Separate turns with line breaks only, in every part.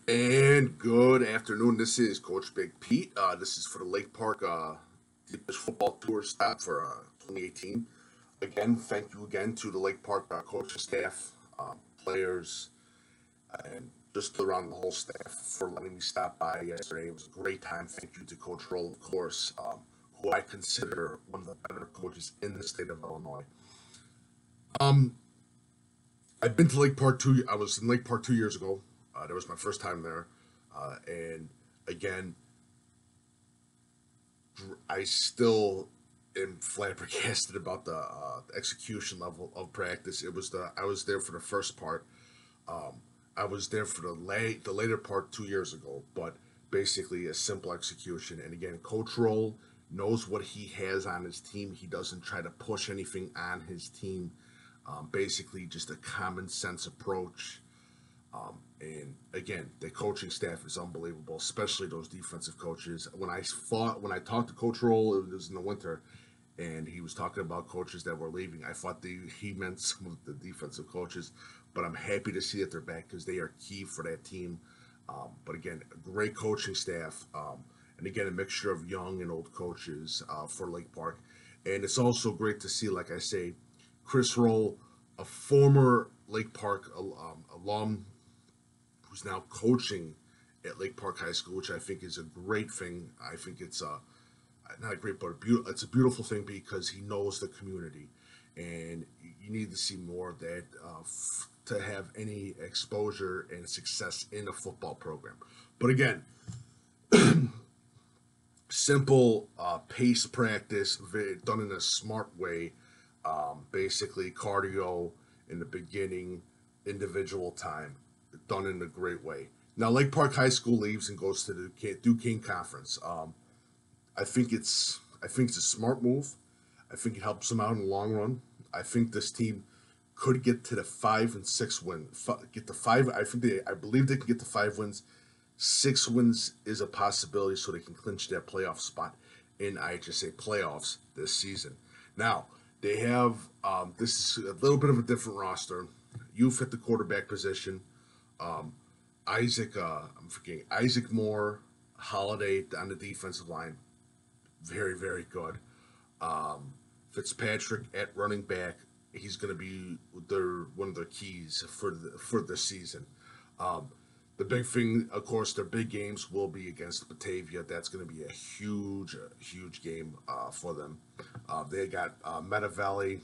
And good afternoon. This is Coach Big Pete. This is for the Lake Park Deep Dish Football Tour stop for 2018. Again, thank you again to the Lake Park coaching staff, players, and just around the whole staff for letting me stop by yesterday. It was a great time. Thank you to Coach Roll, of course, who I consider one of the better coaches in the state of Illinois. Um, I've been to Lake Park two. I was in Lake Park 2 years ago. That was my first time there, and again, I still am flabbergasted about the execution level of practice. I was there for the first part. Um, I was there for the later part 2 years ago, but basically a simple execution. And again, Coach Roll knows what he has on his team. He doesn't try to push anything on his team. Basically, just a common sense approach. And again, the coaching staff is unbelievable, especially those defensive coaches. When I talked to Coach Roll, it was in the winter, and he was talking about coaches that were leaving. I thought he meant some of the defensive coaches, but I'm happy to see that they're back because they are key for that team. But again, a great coaching staff, and again, a mixture of young and old coaches for Lake Park. And it's also great to see, like I say, Chris Roll, a former Lake Park alum who's now coaching at Lake Park High School, which I think is a great thing. I think it's not a great, but it's a beautiful thing because he knows the community, and you need to see more of that to have any exposure and success in a football program. But again, simple pace practice done in a smart way. Basically, cardio in the beginning, individual time, done in a great way. Now, Lake Park High School leaves and goes to the Duquesne Conference. I think it's a smart move. I think it helps them out in the long run. I think this team could get to the 5 and 6 win. Get the five. I believe they can get to 5 wins. 6 wins is a possibility, so they can clinch that playoff spot in IHSA playoffs this season. Now they have this is a little bit of a different roster. Youth at the quarterback position. Um, I'm forgetting Isaac Moore, Holiday on the defensive line, very very good. Um, Fitzpatrick at running back, he's going to be one of their keys for the season. Um, the big thing, of course, their big games will be against Batavia. That's going to be a huge game for them. They got Meta Valley.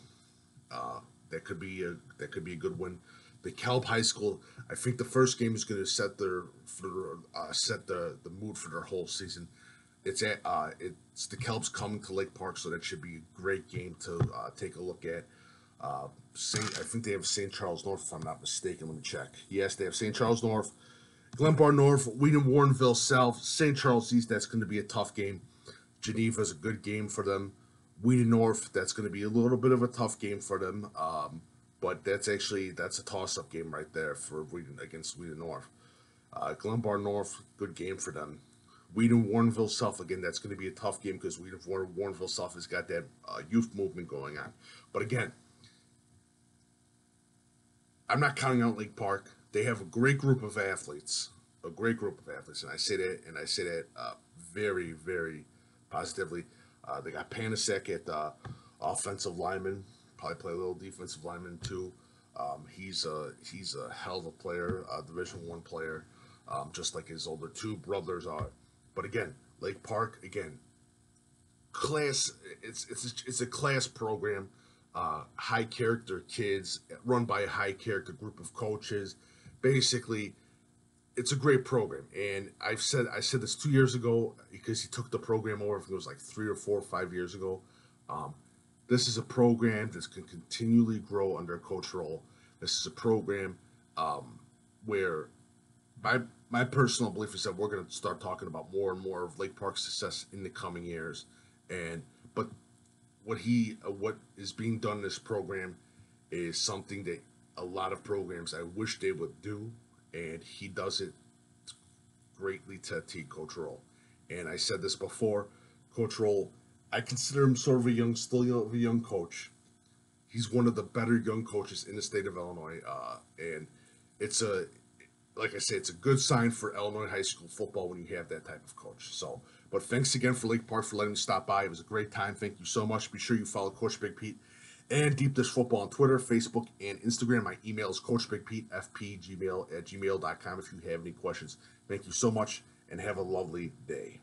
That could be a good win. The Calb High School. I think the first game is going to set the mood for their whole season. It's the Kelps coming to Lake Park, so that should be a great game to take a look at. I think they have St. Charles North, if I'm not mistaken. Let me check. Yes, they have St. Charles North, Glenbar North, Wheaton Warrenville South, St. Charles East. That's going to be a tough game. Geneva's a good game for them. Wheaton North, that's going to be a little bit of a tough game for them. But that's a toss-up game right there for Wheaton against Wheaton North. Glenbar North, good game for them. Wheaton Warrenville South, again, that's going to be a tough game because Warrenville South has got that youth movement going on. But again, I'm not counting out Lake Park. They have a great group of athletes, and I say that very, very positively. They got Panasek at offensive lineman, probably play a little defensive lineman too. He's a hell of a player, Division I player, just like his older two brothers are. But again, Lake Park, again, class. It's a class program. High character kids run by a high character group of coaches. Basically, it's a great program, and I said this 2 years ago because he took the program over. I think it was like 3 or 4 or 5 years ago. Um, this is a program that can continually grow under Coach Roll. This is a program where my personal belief is that we're going to start talking about more and more of Lake Park's success in the coming years. And but what is being done in this program is something that a lot of programs I wish they would do, and he does it greatly to T Coach Roll. And I said this before, Coach Roll, I consider him sort of a young coach. He's one of the better young coaches in the state of Illinois, and it's a like I say, it's a good sign for Illinois high school football when you have that type of coach. So, but thanks again for Lake Park for letting me stop by. It was a great time. Thank you so much. Be sure you follow Coach Big Pete and Deep Dish Football on Twitter, Facebook, and Instagram. My email is coachbigpetefp@gmail.com if you have any questions. Thank you so much, and have a lovely day.